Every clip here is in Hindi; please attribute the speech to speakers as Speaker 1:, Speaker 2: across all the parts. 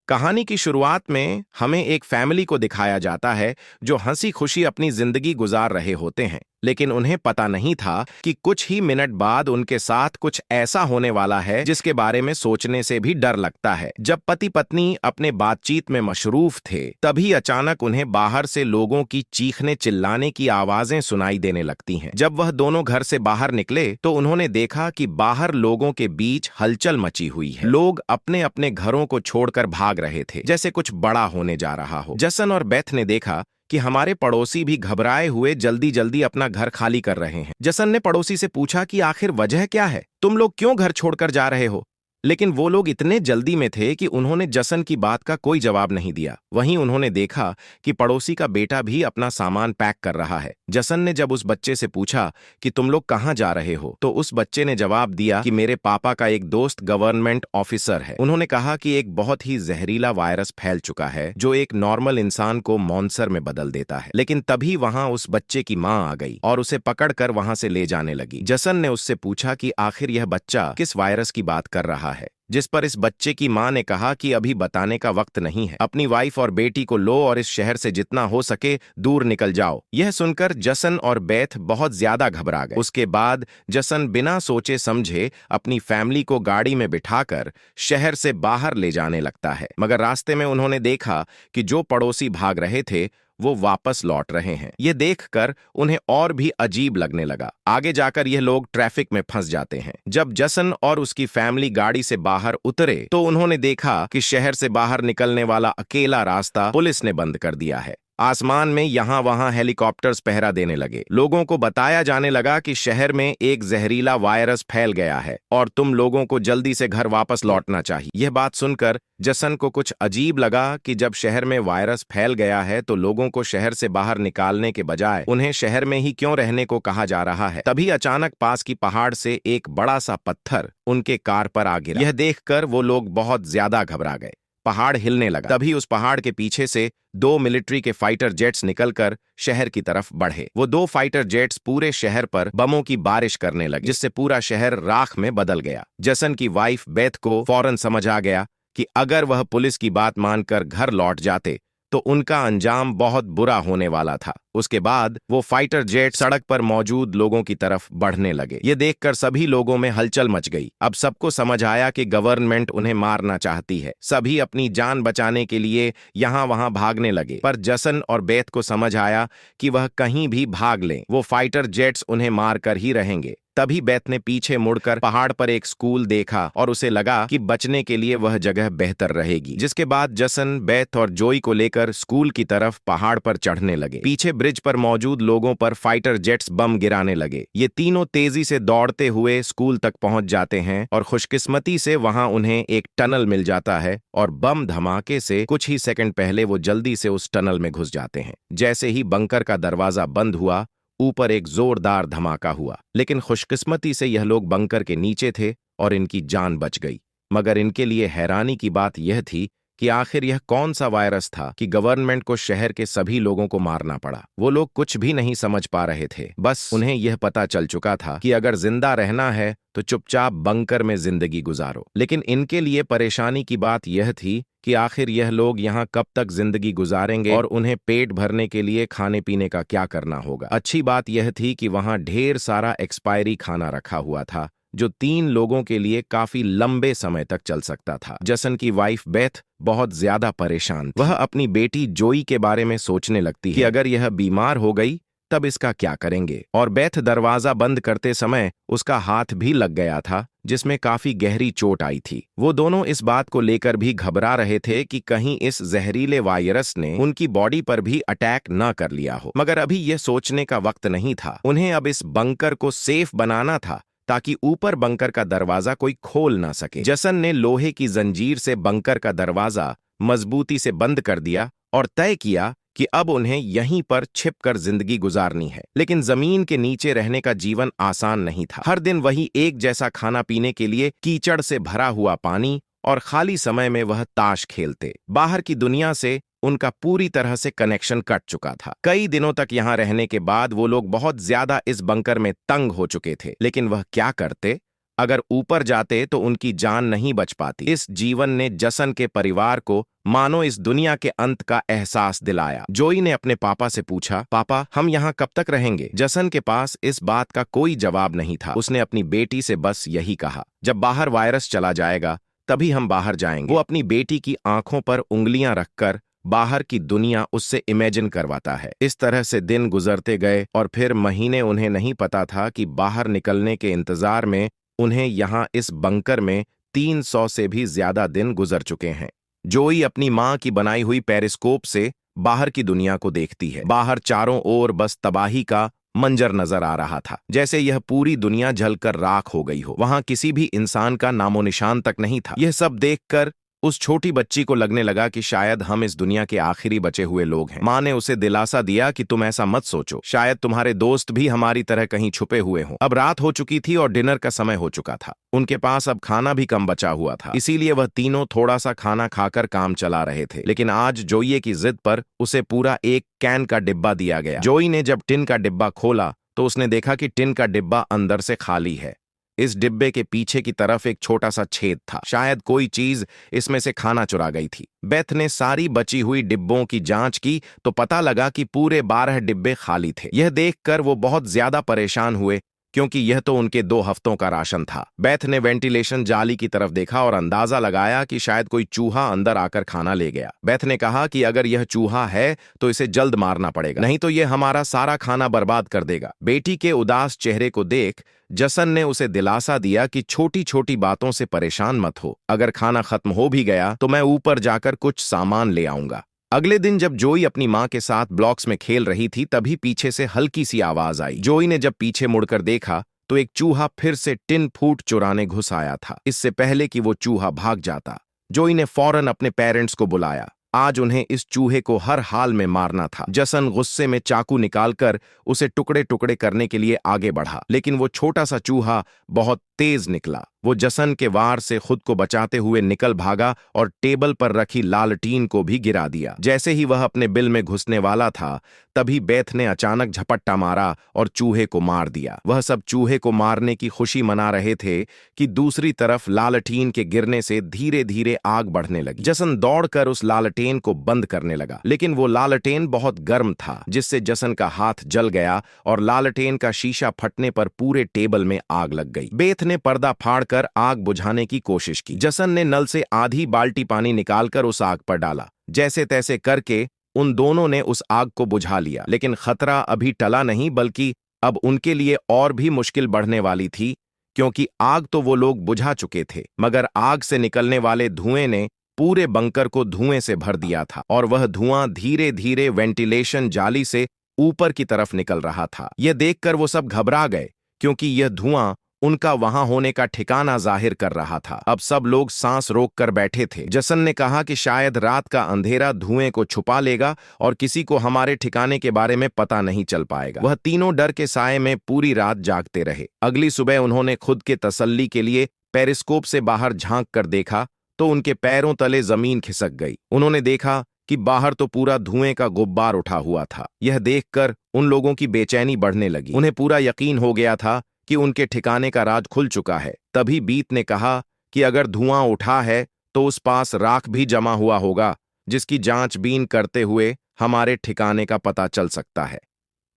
Speaker 1: कहानी की शुरुआत में हमें एक फैमिली को दिखाया जाता है जो हंसी खुशी अपनी जिंदगी गुजार रहे होते हैं, लेकिन उन्हें पता नहीं था कि कुछ ही मिनट बाद उनके साथ कुछ ऐसा होने वाला है जिसके बारे में सोचने से भी डर लगता है। जब पति पत्नी अपने बातचीत में मशरूफ थे, तभी अचानक उन्हें बाहर से लोगों की चीखने चिल्लाने की आवाजें सुनाई देने लगती हैं। जब वह दोनों घर से बाहर निकले तो उन्होंने देखा कि बाहर लोगों के बीच हलचल मची हुई है। लोग अपने अपने घरों को छोड़कर भाग रहे थे, जैसे कुछ बड़ा होने जा रहा हो। जसन और बेथ ने देखा कि हमारे पड़ोसी भी घबराए हुए जल्दी जल्दी अपना घर खाली कर रहे हैं। जसन ने पड़ोसी से पूछा कि आखिर वजह क्या है, तुम लोग क्यों घर छोड़कर जा रहे हो? लेकिन वो लोग इतने जल्दी में थे कि उन्होंने जसन की बात का कोई जवाब नहीं दिया। वहीं उन्होंने देखा कि पड़ोसी का बेटा भी अपना सामान पैक कर रहा है। जसन ने जब उस बच्चे से पूछा कि तुम लोग कहाँ जा रहे हो, तो उस बच्चे ने जवाब दिया कि मेरे पापा का एक दोस्त गवर्नमेंट ऑफिसर है। उन्होंने कहा कि एक बहुत ही जहरीला वायरस फैल चुका है जो एक नॉर्मल इंसान को मॉन्स्टर में बदल देता है। लेकिन तभी वहां उस बच्चे की मां आ गई और उसे पकड़कर वहां से ले जाने लगी। जसन ने उससे पूछा कि आखिर यह बच्चा किस वायरस की बात कर रहा है, जिस पर इस बच्चे की मां ने कहा कि अभी बताने का वक्त नहीं है, अपनी वाइफ और बेटी को लो और इस शहर से जितना हो सके दूर निकल जाओ। यह सुनकर जसन और बेथ बहुत ज्यादा घबरा गए। उसके बाद जसन बिना सोचे समझे अपनी फैमिली को गाड़ी में बिठाकर शहर से बाहर ले जाने लगता है, मगर रास्ते में उन्होंने देखा कि जो पड़ोसी भाग रहे थे वो वापस लौट रहे हैं। ये देखकर उन्हें और भी अजीब लगने लगा। आगे जाकर यह लोग ट्रैफिक में फंस जाते हैं। जब जसन और उसकी फैमिली गाड़ी से बाहर उतरे तो उन्होंने देखा कि शहर से बाहर निकलने वाला अकेला रास्ता पुलिस ने बंद कर दिया है। आसमान में यहां वहां हेलीकॉप्टर्स पहरा देने लगे। लोगों को बताया जाने लगा कि शहर में एक जहरीला वायरस फैल गया है और तुम लोगों को जल्दी से घर वापस लौटना चाहिए। यह बात सुनकर जसन को कुछ अजीब लगा कि जब शहर में वायरस फैल गया है तो लोगों को शहर से बाहर निकालने के बजाय उन्हें शहर में ही क्यों रहने को कहा जा रहा है। तभी अचानक पास की पहाड़ से एक बड़ा सा पत्थर उनके कार पर आ गिरा। यह देखकर वो लोग बहुत ज्यादा घबरा गए। पहाड़ हिलने लगा। तभी उस पहाड़ के पीछे से दो मिलिट्री के फाइटर जेट्स निकलकर शहर की तरफ बढ़े। वो दो फाइटर जेट्स पूरे शहर पर बमों की बारिश करने लगे, जिससे पूरा शहर राख में बदल गया। जसन की वाइफ बेथ को फौरन समझ आ गया कि अगर वह पुलिस की बात मानकर घर लौट जाते तो उनका अंजाम बहुत बुरा होने वाला था। उसके बाद वो फाइटर जेट सड़क पर मौजूद लोगों की तरफ बढ़ने लगे। ये देखकर सभी लोगों में हलचल मच गई। अब सबको समझ आया कि गवर्नमेंट उन्हें मारना चाहती है। सभी अपनी जान बचाने के लिए यहां वहां भागने लगे, पर जसन और बेथ को समझ आया कि वह कहीं भी भाग लें, वो फाइटर जेट्स उन्हें मार कर ही रहेंगे। तभी बेथ ने पीछे मुड़कर पहाड़ पर एक स्कूल देखा और उसे लगा कि बचने के लिए वह जगह बेहतर रहेगी। जिसके बाद जसन बेथ और जोई को लेकर स्कूल की तरफ पहाड़ पर चढ़ने लगे। पीछे ब्रिज पर मौजूद लोगों पर फाइटर जेट्स बम गिराने लगे। ये तीनों तेजी से दौड़ते हुए स्कूल तक पहुंच जाते हैं और खुशकिस्मती से वहां उन्हें एक टनल मिल जाता है और बम धमाके से कुछ ही सेकंड पहले वो जल्दी से उस टनल में घुस जाते हैं। जैसे ही बंकर का दरवाजा बंद हुआ, ऊपर एक जोरदार धमाका हुआ, लेकिन खुशकिस्मती से यह लोग बंकर के नीचे थे और इनकी जान बच गई। मगर इनके लिए हैरानी की बात यह थी कि आखिर यह कौन सा वायरस था कि गवर्नमेंट को शहर के सभी लोगों को मारना पड़ा। वो लोग कुछ भी नहीं समझ पा रहे थे। बस उन्हें यह पता चल चुका था कि अगर जिंदा रहना है तो चुपचाप बंकर में जिंदगी गुजारो। लेकिन इनके लिए परेशानी की बात यह थी कि आखिर यह लोग यहाँ कब तक जिंदगी गुजारेंगे और उन्हें पेट भरने के लिए खाने पीने का क्या करना होगा। अच्छी बात यह थी कि वहाँ ढेर सारा एक्सपायरी खाना रखा हुआ था जो 3 लोगों के लिए काफी लंबे समय तक चल सकता था। जसन की वाइफ बेथ बहुत ज्यादा परेशान थी। वह अपनी बेटी जोई के बारे में सोचने लगती है कि अगर यह बीमार हो गई तब इसका क्या करेंगे। और बेथ दरवाजा बंद करते समय उसका हाथ भी लग गया था जिसमें काफी गहरी चोट आई थी। वो दोनों इस बात को लेकर भी घबरा रहे थे कि कहीं इस जहरीले वायरस ने उनकी बॉडी पर भी अटैक न कर लिया हो। मगर अभी यह सोचने का वक्त नहीं था। उन्हें अब इस बंकर को सेफ बनाना था ताकि ऊपर बंकर का दरवाजा कोई खोल ना सके। जसन ने लोहे की जंजीर से बंकर का दरवाजा मजबूती से बंद कर दिया और तय किया कि अब उन्हें यहीं पर छिपकर जिंदगी गुजारनी है। लेकिन जमीन के नीचे रहने का जीवन आसान नहीं था। हर दिन वही एक जैसा खाना पीने के लिए कीचड़ से भरा हुआ पानी और खाली समय में वह ताश खेलते। बाहर की दुनिया से उनका पूरी तरह से कनेक्शन कट चुका था। कई दिनों तक यहाँ रहने के बाद वो लोग बहुत ज्यादा इस बंकर में तंग हो चुके थे। लेकिन वह क्या करते? अगर ऊपर जाते तो उनकी जान नहीं बच पाती। इस जीवन ने जसन के परिवार को मानो इस दुनिया के अंत का एहसास दिलाया। जोई ने अपने पापा से पूछा, पापा हम यहाँ कब तक रहेंगे? जसन के पास इस बात का कोई जवाब नहीं था। उसने अपनी बेटी से बस यही कहा, जब बाहर वायरस चला जाएगा तभी हम बाहर जाएंगे। वो अपनी बेटी की आंखों पर उंगलियां रखकर बाहर की दुनिया उससे इमेजिन करवाता है। इस तरह से दिन गुजरते गए और फिर महीने। उन्हें नहीं पता था कि बाहर निकलने के इंतजार में उन्हें यहाँ इस बंकर में 300 से भी ज्यादा दिन गुजर चुके हैं। जोई अपनी माँ की बनाई हुई पेरिस्कोप से बाहर की दुनिया को देखती है। बाहर चारों ओर बस तबाही का मंजर नजर आ रहा था, जैसे यह पूरी दुनिया जलकर राख हो गई हो। वहां किसी भी इंसान का नामो निशान तक नहीं था। यह सब देखकर उस छोटी बच्ची को लगने लगा कि शायद हम इस दुनिया के आखिरी बचे हुए लोग हैं। माँ ने उसे दिलासा दिया कि तुम ऐसा मत सोचो, शायद तुम्हारे दोस्त भी हमारी तरह कहीं छुपे हुए हों। अब रात हो चुकी थी और डिनर का समय हो चुका था। उनके पास अब खाना भी कम बचा हुआ था, इसीलिए वह तीनों थोड़ा सा खाना खाकर काम चला रहे थे। लेकिन आज जोई की जिद पर उसे पूरा एक कैन का डिब्बा दिया गया। जोई ने जब टिन का डिब्बा खोला तो उसने देखा कि टिन का डिब्बा अंदर से खाली है। इस डिब्बे के पीछे की तरफ एक छोटा सा छेद था, शायद कोई चीज इसमें से खाना चुरा गई थी। बेथ ने सारी बची हुई डिब्बों की जांच की तो पता लगा कि पूरे 12 डिब्बे खाली थे। यह देखकर वो बहुत ज्यादा परेशान हुए, क्योंकि यह तो उनके 2 हफ्तों का राशन था। बेथ ने वेंटिलेशन जाली की तरफ देखा और अंदाजा लगाया कि शायद कोई चूहा अंदर आकर खाना ले गया। बेथ ने कहा कि अगर यह चूहा है तो इसे जल्द मारना पड़ेगा, नहीं तो यह हमारा सारा खाना बर्बाद कर देगा। बेटी के उदास चेहरे को देख जसन ने उसे दिलासा दिया कि छोटी छोटी बातों से परेशान मत हो, अगर खाना खत्म हो भी गया तो मैं ऊपर जाकर कुछ सामान ले आऊंगा। अगले दिन जब जोई अपनी मां के साथ ब्लॉक्स में खेल रही थी तभी पीछे से हल्की सी आवाज आई। जोई ने जब पीछे मुड़कर देखा तो एक चूहा फिर से टिन फूट चुराने घुस आया था। इससे पहले कि वो चूहा भाग जाता, जोई ने फौरन अपने पेरेंट्स को बुलाया। आज उन्हें इस चूहे को हर हाल में मारना था। जसन गुस्से में चाकू निकालकर उसे टुकड़े टुकड़े करने के लिए आगे बढ़ा, लेकिन वो छोटा सा चूहा बहुत तेज निकला। वो जसन के वार से खुद को बचाते हुए निकल भागा और टेबल पर रखी लालटीन को भी गिरा दिया। जैसे ही वह अपने बिल में घुसने वाला था तभी बेथ ने अचानक झपट्टा मारा और चूहे को मार दिया। वह सब चूहे को मारने की खुशी मना रहे थे कि दूसरी तरफ लालटीन के गिरने से धीरे धीरे आग बढ़ने लगी। जसन दौड़कर उस लालटेन को बंद करने लगा, लेकिन वो लालटेन बहुत गर्म था, जिससे जसन का हाथ जल गया और लालटेन का शीशा फटने पर पूरे टेबल में आग लग गई। बेथ ने पर्दा फाड़कर आग बुझाने की कोशिश की। जसन ने नल से आधी बाल्टी पानी निकालकर उस आग पर डाला। जैसे तैसे करके उन दोनों ने उस आग को बुझा लिया, लेकिन खतरा अभी टला नहीं, बल्कि अब उनके लिए और भी मुश्किल बढ़ने वाली थी, क्योंकि आग तो वो लोग बुझा चुके थे, मगर आग से निकलने वाले धुएं ने पूरे बंकर को धुएं से भर दिया था और वह धुआं धीरे धीरे वेंटिलेशन जाली से ऊपर की तरफ निकल रहा था। यह देखकर वो सब घबरा गए, क्योंकि यह धुआं उनका वहां होने का ठिकाना जाहिर कर रहा था। अब सब लोग सांस रोककर बैठे थे। जसन ने कहा कि शायद रात का अंधेरा धुएं को छुपा लेगा और किसी को हमारे ठिकाने के बारे में पता नहीं चल पाएगा। वह तीनों डर के साए में पूरी रात जागते रहे। अगली सुबह उन्होंने खुद के तसल्ली के लिए पेरिस्कोप से बाहर झांक कर देखा तो उनके पैरों तले जमीन खिसक गई। उन्होंने देखा कि बाहर तो पूरा धुएं का गुब्बार उठा हुआ था। यह देखकर उन लोगों की बेचैनी बढ़ने लगी। उन्हें पूरा यकीन हो गया था कि उनके ठिकाने का राज खुल चुका है। तभी बीत ने कहा कि अगर धुआं उठा है तो उस पास राख भी जमा हुआ होगा, जिसकी जांचबीन करते हुए हमारे ठिकाने का पता चल सकता है।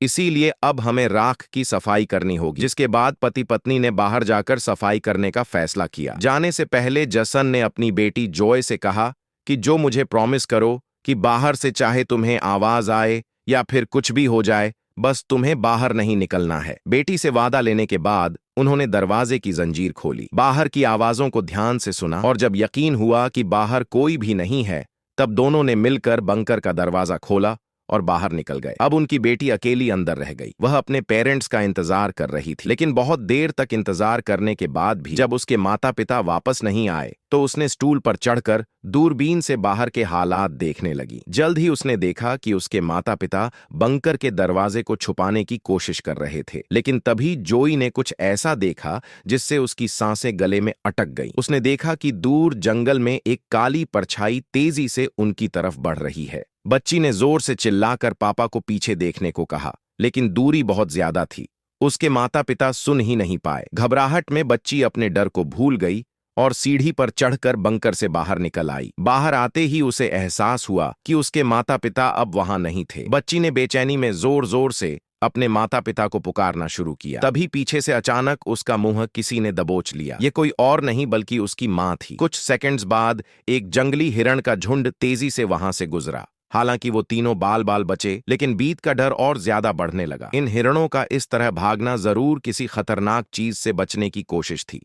Speaker 1: इसीलिए अब हमें राख की सफाई करनी होगी। जिसके बाद पति पत्नी ने बाहर जाकर सफाई करने का फैसला किया। जाने से पहले जसन ने अपनी बेटी जॉय से कहा कि जो मुझे प्रॉमिस करो कि बाहर से चाहे तुम्हें आवाज आए या फिर कुछ भी हो जाए, बस तुम्हें बाहर नहीं निकलना है। बेटी से वादा लेने के बाद उन्होंने दरवाजे की जंजीर खोली, बाहर की आवाजों को ध्यान से सुना और जब यकीन हुआ कि बाहर कोई भी नहीं है तब दोनों ने मिलकर बंकर का दरवाजा खोला और बाहर निकल गए। अब उनकी बेटी अकेली अंदर रह गई। वह अपने पेरेंट्स का इंतजार कर रही थी, लेकिन बहुत देर तक इंतजार करने के बाद भी जब उसके माता पिता वापस नहीं आए तो उसने स्टूल पर चढ़कर दूरबीन से बाहर के हालात देखने लगी। जल्द ही उसने देखा कि उसके माता पिता बंकर के दरवाजे को छुपाने की कोशिश कर रहे थे, लेकिन तभी जोई ने कुछ ऐसा देखा जिससे उसकी सांसें गले में अटक गईं। उसने देखा कि दूर जंगल में एक काली परछाई तेजी से उनकी तरफ बढ़ रही है। बच्ची ने जोर से चिल्लाकर पापा को पीछे देखने को कहा, लेकिन दूरी बहुत ज्यादा थी उसके माता पिता सुन ही नहीं पाए। घबराहट में बच्ची अपने डर को भूल गई और सीढ़ी पर चढ़कर बंकर से बाहर निकल आई। बाहर आते ही उसे एहसास हुआ कि उसके माता पिता अब वहां नहीं थे। बच्ची ने बेचैनी में जोर जोर से अपने माता पिता को पुकारना शुरू किया। तभी पीछे से अचानक उसका मुंह किसी ने दबोच लिया। ये कोई और नहीं बल्कि उसकी मां थी। कुछ सेकंड्स बाद एक जंगली हिरण का झुंड तेजी से वहां से गुजरा। हालांकि वो तीनों बाल बाल बचे, लेकिन बीत का डर और ज्यादा बढ़ने लगा। इन हिरणों का इस तरह भागना जरूर किसी खतरनाक चीज से बचने की कोशिश थी।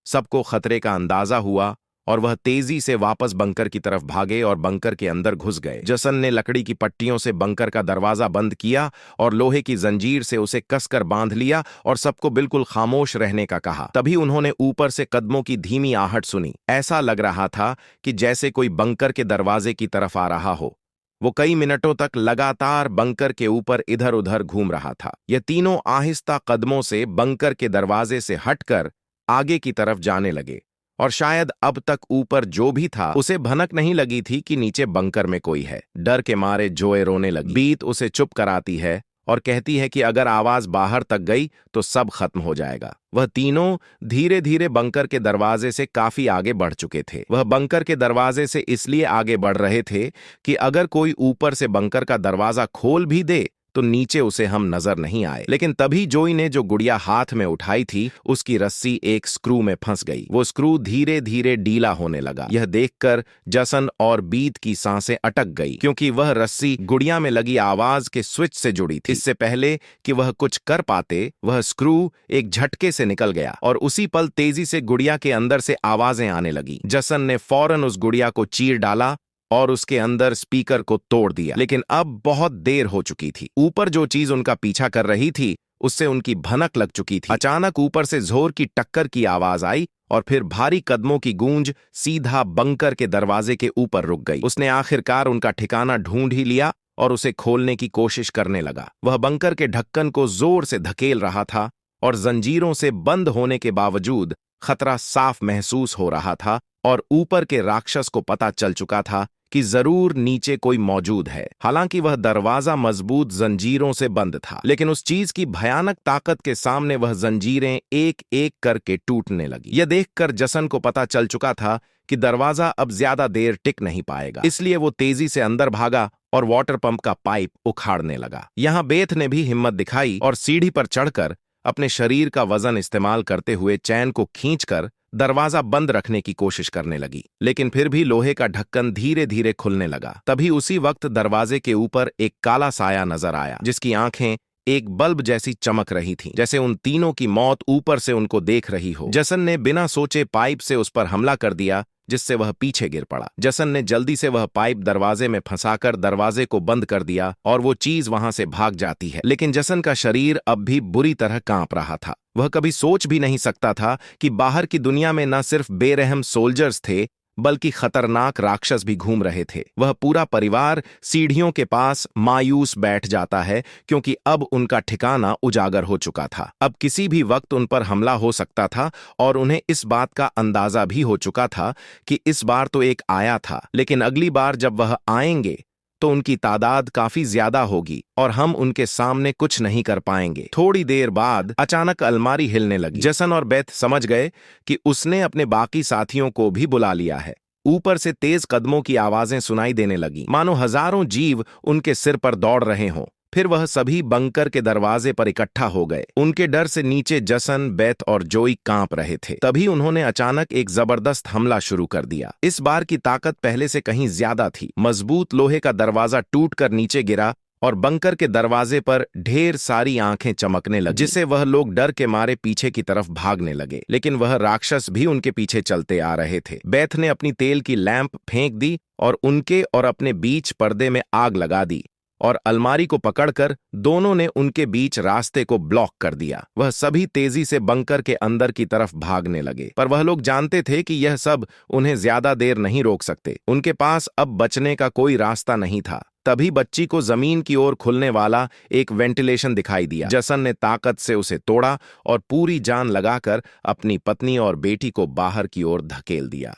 Speaker 1: सबको खतरे का अंदाजा हुआ और वह तेजी से वापस बंकर की तरफ भागे और बंकर के अंदर घुस गए। जसन ने लकड़ी की पट्टियों से बंकर का दरवाजा बंद किया और लोहे की जंजीर से उसे कसकर बांध लिया और सबको बिल्कुल खामोश रहने का कहा। तभी उन्होंने ऊपर से कदमों की धीमी आहट सुनी। ऐसा लग रहा था कि जैसे कोई बंकर के दरवाजे की तरफ आ रहा हो। वो कई मिनटों तक लगातार बंकर के ऊपर इधर उधर घूम रहा था। ये तीनों आहिस्ता कदमों से बंकर के दरवाजे से हटकर आगे की तरफ जाने लगे और शायद अब तक ऊपर जो भी था उसे भनक नहीं लगी थी कि नीचे बंकर में कोई है। डर के मारे जोए रोने लगी। बीत उसे चुप कराती है और कहती है कि अगर आवाज बाहर तक गई तो सब खत्म हो जाएगा। वह तीनों धीरे धीरे बंकर के दरवाजे से काफी आगे बढ़ चुके थे। वह बंकर के दरवाजे से इसलिए आगे बढ़ रहे थे कि अगर कोई ऊपर से बंकर का दरवाजा खोल भी दे तो नीचे उसे हम नजर नहीं आए। लेकिन तभी जोई ने जो गुड़िया हाथ में उठाई थी उसकी रस्सी एक स्क्रू में फंस गई। वो स्क्रू धीरे धीरे ढीला होने लगा। यह देखकर जसन और बीत की सांसें अटक गई, क्योंकि वह रस्सी गुड़िया में लगी आवाज के स्विच से जुड़ी थी। इससे पहले कि वह कुछ कर पाते वह स्क्रू एक झटके से निकल गया और उसी पल तेजी से गुड़िया के अंदर से आवाजें आने लगी। जसन ने फौरन उस गुड़िया को चीर डाला और उसके अंदर स्पीकर को तोड़ दिया। लेकिन अब बहुत देर हो चुकी थी। ऊपर जो चीज उनका पीछा कर रही थी उससे उनकी भनक लग चुकी थी। अचानक ऊपर से जोर की टक्कर की आवाज आई और फिर भारी कदमों की गूंज सीधा बंकर के दरवाजे के ऊपर रुक गई। उसने आखिरकार उनका ठिकाना ढूंढ ही लिया और उसे खोलने की कोशिश करने लगा। वह बंकर के ढक्कन को जोर से धकेल रहा था और जंजीरों से बंद होने के बावजूद खतरा साफ महसूस हो रहा था और ऊपर के राक्षस को पता चल चुका था कि जरूर नीचे कोई मौजूद है। हालांकि वह दरवाजा मजबूत जंजीरों से बंद था, लेकिन उस चीज की भयानक ताकत के सामने वह जंजीरें एक एक करके टूटने लगी। यह देखकर जसन को पता चल चुका था कि दरवाजा अब ज्यादा देर टिक नहीं पाएगा। इसलिए वो तेजी से अंदर भागा और वाटर पंप का पाइप उखाड़ने लगा। यहां बेथ ने भी हिम्मत दिखाई और सीढ़ी पर चढ़कर अपने शरीर का वजन इस्तेमाल करते हुए चैन को खींचकर दरवाजा बंद रखने की कोशिश करने लगी। लेकिन फिर भी लोहे का ढक्कन धीरे धीरे खुलने लगा। तभी उसी वक्त दरवाजे के ऊपर एक काला साया नजर आया, जिसकी आंखें एक बल्ब जैसी चमक रही थीं, जैसे उन तीनों की मौत ऊपर से उनको देख रही हो। जसन ने बिना सोचे पाइप से उस पर हमला कर दिया, जिससे वह पीछे गिर पड़ा। जसन ने जल्दी से वह पाइप दरवाजे में फंसाकर दरवाजे को बंद कर दिया और वो चीज वहां से भाग जाती है। लेकिन जसन का शरीर अब भी बुरी तरह कांप रहा था। वह कभी सोच भी नहीं सकता था कि बाहर की दुनिया में न सिर्फ बेरहम सोल्जर्स थे बल्कि खतरनाक राक्षस भी घूम रहे थे। वह पूरा परिवार सीढ़ियों के पास मायूस बैठ जाता है, क्योंकि अब उनका ठिकाना उजागर हो चुका था। अब किसी भी वक्त उन पर हमला हो सकता था और उन्हें इस बात का अंदाजा भी हो चुका था कि इस बार तो एक आया था, लेकिन अगली बार जब वह आएंगे तो उनकी तादाद काफी ज्यादा होगी और हम उनके सामने कुछ नहीं कर पाएंगे। थोड़ी देर बाद अचानक अलमारी हिलने लगी। जसन और बेथ समझ गए कि उसने अपने बाकी साथियों को भी बुला लिया है। ऊपर से तेज कदमों की आवाजें सुनाई देने लगी, मानो हजारों जीव उनके सिर पर दौड़ रहे हों। फिर वह सभी बंकर के दरवाजे पर इकट्ठा हो गए। उनके डर से नीचे जसन, बेथ और जोई कांप रहे थे। तभी उन्होंने अचानक एक जबरदस्त हमला शुरू कर दिया। इस बार की ताकत पहले से कहीं ज्यादा थी। मजबूत लोहे का दरवाजा टूटकर नीचे गिरा और बंकर के दरवाजे पर ढेर सारी आंखें चमकने लगी, जिससे वह लोग डर के मारे पीछे की तरफ भागने लगे। लेकिन वह राक्षस भी उनके पीछे चलते आ रहे थे। बेथ ने अपनी तेल की लैंप फेंक दी और उनके और अपने बीच पर्दे में आग लगा दी और अलमारी को पकड़कर दोनों ने उनके बीच रास्ते को ब्लॉक कर दिया। वह सभी तेजी से बंकर के अंदर की तरफ भागने लगे, पर वह लोग जानते थे कि यह सब उन्हें ज्यादा देर नहीं रोक सकते। उनके पास अब बचने का कोई रास्ता नहीं था। तभी बच्ची को जमीन की ओर खुलने वाला एक वेंटिलेशन दिखाई दिया। जसन ने ताकत से उसे तोड़ा और पूरी जान लगाकर अपनी पत्नी और बेटी को बाहर की ओर धकेल दिया।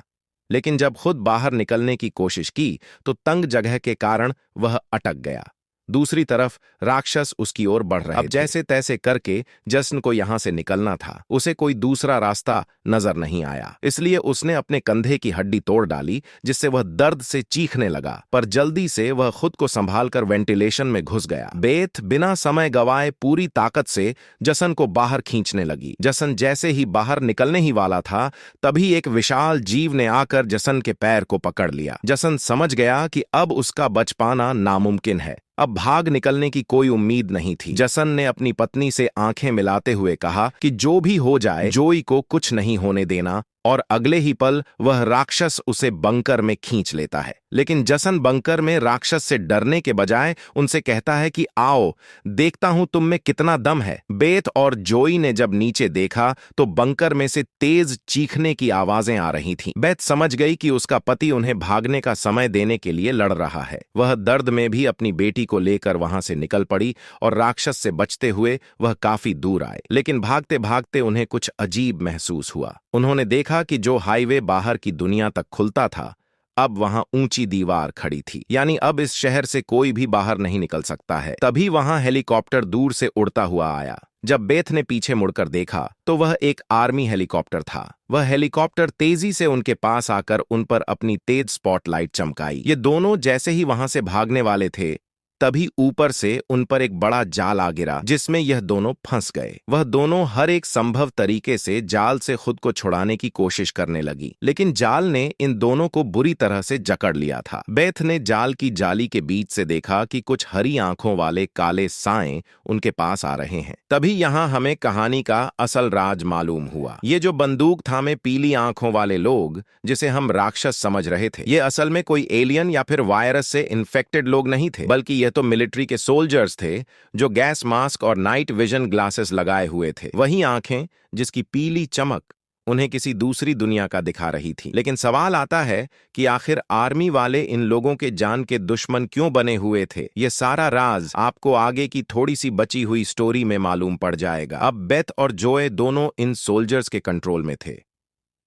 Speaker 1: लेकिन जब खुद बाहर निकलने की कोशिश की तो तंग जगह के कारण वह अटक गया। दूसरी तरफ राक्षस उसकी ओर बढ़ रहे थे। अब जैसे तैसे करके जसन को यहां से निकलना था। उसे कोई दूसरा रास्ता नजर नहीं आया, इसलिए उसने अपने कंधे की हड्डी तोड़ डाली, जिससे वह दर्द से चीखने लगा। पर जल्दी से वह खुद को संभालकर वेंटिलेशन में घुस गया। बेथ बिना समय गवाए पूरी ताकत से जसन को बाहर खींचने लगी। जसन जैसे ही बाहर निकलने ही वाला था, तभी एक विशाल जीव ने आकर जसन के पैर को पकड़ लिया। जसन समझ गया कि अब उसका बच पाना नामुमकिन है। अब भाग निकलने की कोई उम्मीद नहीं थी। जसन ने अपनी पत्नी से आंखें मिलाते हुए कहा कि जो भी हो जाए, जोई को कुछ नहीं होने देना, और अगले ही पल वह राक्षस उसे बंकर में खींच लेता है। लेकिन जसन बंकर में राक्षस से डरने के बजाय उनसे कहता है कि आओ, देखता हूं तुम में कितना दम है। बेथ और जोई ने जब नीचे देखा तो बंकर में से तेज चीखने की आवाजें आ रही थीं। बेथ समझ गई कि उसका पति उन्हें भागने का समय देने के लिए लड़ रहा है। वह दर्द में भी अपनी बेटी को लेकर वहां से निकल पड़ी और राक्षस से बचते हुए वह काफी दूर आए। लेकिन भागते भागते उन्हें कुछ अजीब महसूस हुआ। उन्होंने देखा कि जो हाईवे बाहर की दुनिया तक खुलता था, अब वहां ऊंची दीवार खड़ी थी। यानी अब इस शहर से कोई भी बाहर नहीं निकल सकता है। तभी वहां हेलीकॉप्टर दूर से उड़ता हुआ आया। जब बेथ ने पीछे मुड़कर देखा तो वह एक आर्मी हेलीकॉप्टर था। वह हेलीकॉप्टर तेजी से उनके पास आकर उन पर अपनी तेज स्पॉटलाइट चमकाई। ये दोनों जैसे ही वहां से भागने वाले थे, तभी ऊपर से उन पर एक बड़ा जाल आ गिरा, जिसमें यह दोनों फंस गए। वह दोनों हर एक संभव तरीके से जाल से खुद को छुड़ाने की कोशिश करने लगी, लेकिन जाल ने इन दोनों को बुरी तरह से जकड़ लिया था। बेथ ने जाल की जाली के बीच से देखा कि कुछ हरी आंखों वाले काले साएं उनके पास आ रहे हैं। तभी यहां हमें कहानी का असल राज मालूम हुआ। ये जो बंदूक थामे पीली आंखों वाले लोग, जिसे हम राक्षस समझ रहे थे, ये असल में कोई एलियन या फिर वायरस से इन्फेक्टेड लोग नहीं थे, बल्कि यह तो मिलिट्री के सोल्जर्स थे जो गैस मास्क और नाइट विजन ग्लासेस लगाए हुए थे। वही आंखें जिसकी पीली चमक उन्हें किसी दूसरी दुनिया का दिखा रही थी। लेकिन सवाल आता है कि आखिर आर्मी वाले इन लोगों के जान के दुश्मन क्यों बने हुए थे? ये सारा राज आपको आगे की थोड़ी सी बची हुई स्टोरी में मालूम पड़ जाएगा। अब बेथ और जोए दोनों इन सोल्जर्स के कंट्रोल में थे।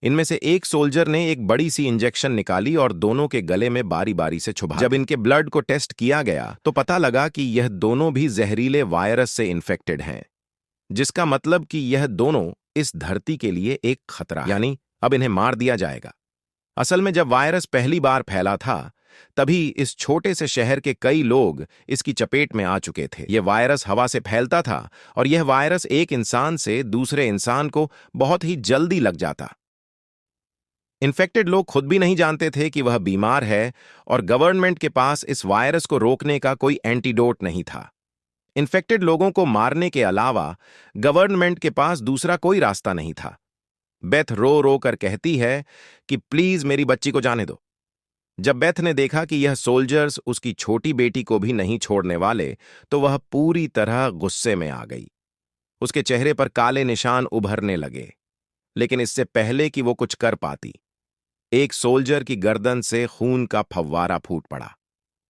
Speaker 1: इनमें से एक सोल्जर ने एक बड़ी सी इंजेक्शन निकाली और दोनों के गले में बारी बारी से छुपा। जब इनके ब्लड को टेस्ट किया गया तो पता लगा कि यह दोनों भी जहरीले वायरस से इन्फेक्टेड हैं, जिसका मतलब कि यह दोनों इस धरती के लिए एक खतरा, यानी अब इन्हें मार दिया जाएगा। असल में जब वायरस पहली बार फैला था, तभी इस छोटे से शहर के कई लोग इसकी चपेट में आ चुके थे। यह वायरस हवा से फैलता था और यह वायरस एक इंसान से दूसरे इंसान को बहुत ही जल्दी लग जाता। इन्फेक्टेड लोग खुद भी नहीं जानते थे कि वह बीमार है, और गवर्नमेंट के पास इस वायरस को रोकने का कोई एंटीडोट नहीं था। इन्फेक्टेड लोगों को मारने के अलावा गवर्नमेंट के पास दूसरा कोई रास्ता नहीं था। बेथ रो रो कर कहती है कि प्लीज मेरी बच्ची को जाने दो। जब बेथ ने देखा कि यह सोल्जर्स उसकी छोटी बेटी को भी नहीं छोड़ने वाले, तो वह पूरी तरह गुस्से में आ गई। उसके चेहरे पर काले निशान उभरने लगे। लेकिन इससे पहले कि वो कुछ कर पाती, एक सोल्जर की गर्दन से खून का फव्वारा फूट पड़ा।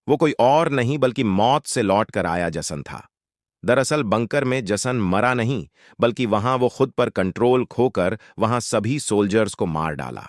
Speaker 1: वो कोई और नहीं बल्कि मौत से लौट कर आया जसन था। दरअसल बंकर में जसन मरा नहीं, बल्कि वहां वो खुद पर कंट्रोल खोकर वहां सभी सोल्जर्स को मार डाला।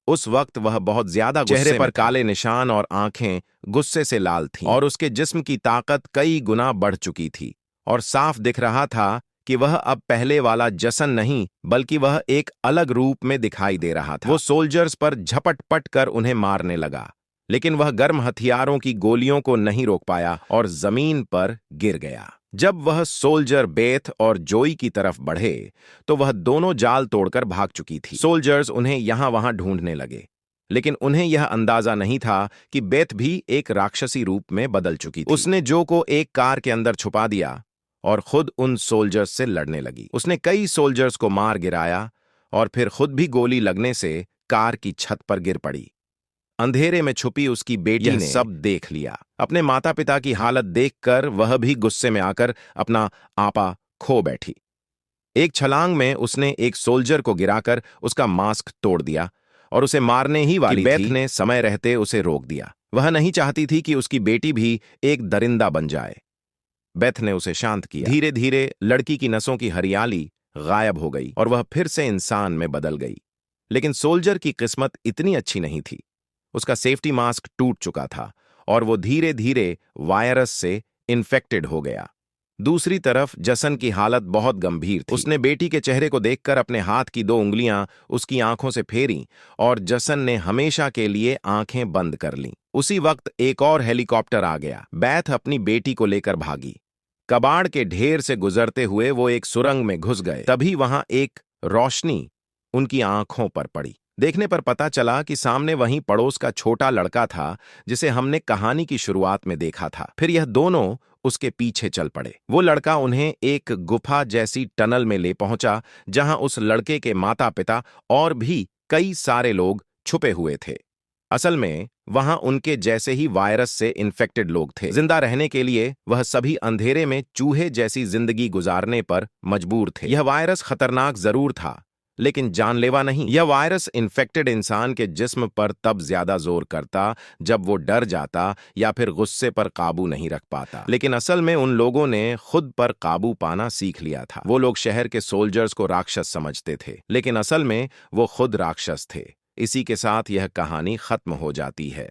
Speaker 1: उस वक्त वह बहुत ज्यादा चेहरे पर काले निशान और आंखें गुस्से से लाल थीं, और उसके जिस्म की ताकत कई गुना बढ़ चुकी थी, और साफ दिख रहा था कि वह अब पहले वाला जसन नहीं, बल्कि वह एक अलग रूप में दिखाई दे रहा था। वो सोल्जर्स पर झपट-पट कर उन्हें मारने लगा, लेकिन वह गर्म हथियारों की गोलियों को नहीं रोक पाया और जमीन पर गिर गया। जब वह सोल्जर बेथ और जोई की तरफ बढ़े, तो वह दोनों जाल तोड़कर भाग चुकी थी। सोल्जर्स उन्हें यहां वहां ढूंढने लगे, लेकिन उन्हें यह अंदाजा नहीं था कि बेथ भी एक राक्षसी रूप में बदल चुकी थी। उसने जो को एक कार के अंदर छुपा दिया और खुद उन सोल्जर्स से लड़ने लगी। उसने कई सोल्जर्स को मार गिराया और फिर खुद भी गोली लगने से कार की छत पर गिर पड़ी। अंधेरे में छुपी उसकी बेटी ने सब देख लिया। अपने माता पिता की हालत देखकर वह भी गुस्से में आकर अपना आपा खो बैठी। एक छलांग में उसने एक सोल्जर को गिराकर उसका मास्क तोड़ दिया और उसे मारने ही वाली बेथ ने समय रहते उसे रोक दिया। वह नहीं चाहती थी कि उसकी बेटी भी एक दरिंदा बन जाए। बेथ ने उसे शांत किया। धीरे धीरे लड़की की नसों की हरियाली गायब हो गई और वह फिर से इंसान में बदल गई। लेकिन सोल्जर की किस्मत इतनी अच्छी नहीं थी। उसका सेफ्टी मास्क टूट चुका था और वो धीरे धीरे वायरस से इन्फेक्टेड हो गया। दूसरी तरफ जसन की हालत बहुत गंभीर थी। उसने बेटी के चेहरे को देखकर अपने हाथ की 2 उंगलियां उसकी आंखों से फेरी और जसन ने हमेशा के लिए आंखें बंद कर लीं। उसी वक्त एक और हेलीकॉप्टर आ गया। बैथ अपनी बेटी को लेकर भागी। कबाड़ के ढेर से गुजरते हुए वो एक सुरंग में घुस गए। तभी वहां एक रोशनी उनकी आंखों पर पड़ी। देखने पर पता चला कि सामने वहीं पड़ोस का छोटा लड़का था जिसे हमने कहानी की शुरुआत में देखा था। फिर यह दोनों उसके पीछे चल पड़े। वो लड़का उन्हें एक गुफा जैसी टनल में ले पहुंचा जहां उस लड़के के माता पिता और भी कई सारे लोग छुपे हुए थे। असल में वहां उनके जैसे ही वायरस से इन्फेक्टेड लोग थे। जिंदा रहने के लिए वह सभी अंधेरे में चूहे जैसी जिंदगी गुजारने पर मजबूर थे। यह वायरस खतरनाक जरूर था लेकिन जानलेवा नहीं। यह वायरस इन्फेक्टेड इंसान के जिस्म पर तब ज्यादा जोर करता जब वो डर जाता या फिर गुस्से पर काबू नहीं रख पाता। लेकिन असल में उन लोगों ने खुद पर काबू पाना सीख लिया था। वो लोग शहर के सोल्जर्स को राक्षस समझते थे लेकिन असल में वो खुद राक्षस थे। इसी के साथ यह कहानी खत्म हो जाती है।